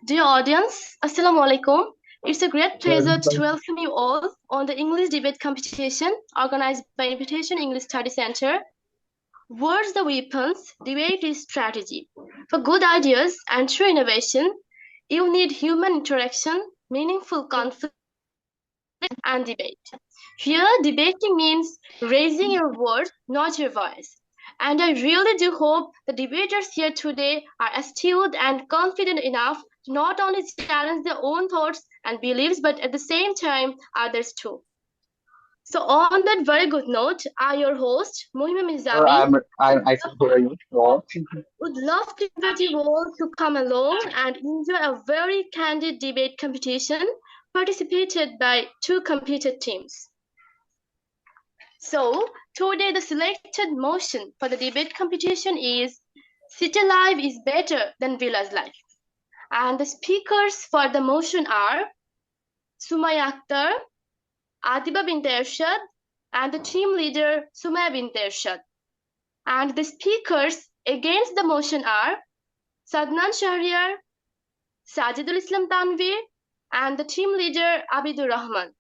Dear audience, Assalamu alaikum. It's a great pleasure to welcome you all on the English debate competition organized by Invitation English Study Center. Words the weapons, debate is strategy. For good ideas and true innovation, you need human interaction, meaningful conflict, and debate. Here, debating means raising your words, not your voice. And I really do hope the debaters here today are astute and confident enough to not only challenge their own thoughts and beliefs, but at the same time, others too. So, on that very good note, I, your host, Mohima Meherjabin, I can hear you. No. would love to invite you all to come along and enjoy a very candid debate competition participated by two competed teams. So, today the selected motion for the debate competition is City Life is better than Village Life. And the speakers for the motion are Sumaya Akhtar, Adiba bint Ershad, and the team leader Sumaya bint Ershad. And the speakers against the motion are Sadnan Shahriar, Sajidul Islam Tanvir, and the team leader Abidur Rahman.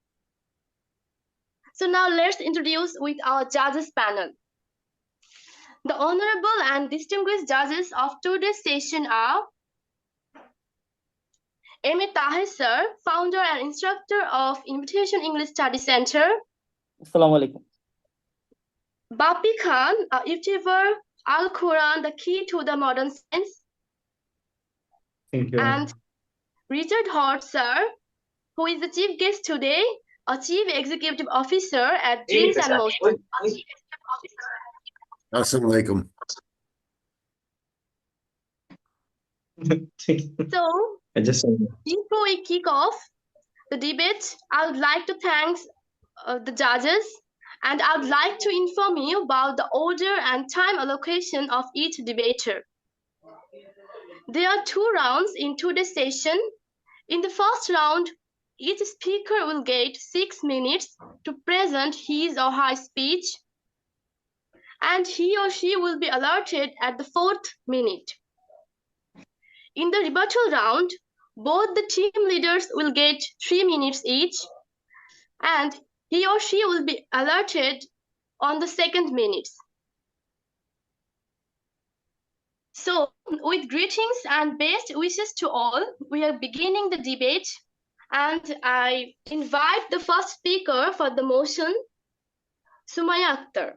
So now let's introduce with our judges panel. The honorable and distinguished judges of today's session are M.A. Tahir sir, founder and instructor of Invitation English Study Center. Assalamu alaikum. Bapi Khan, a YouTuber, Al-Quran, the key to the modern science. Thank you. And Richard Hort sir, who is the chief guest today, a chief executive officer at Dreams and Motion. Assalamu alaikum. So, before we kick off the debate, I would like to thank the judges, and I would like to inform you about the order and time allocation of each debater. There are two rounds in today's session. In the first round, each speaker will get 6 minutes to present his or her speech, and he or she will be alerted at the 4th minute. In the rebuttal round, both the team leaders will get 3 minutes each, and he or she will be alerted on the 2nd minute. So, with greetings and best wishes to all, we are beginning the debate, and I invite the first speaker for the motion, Sumaya Akhtar.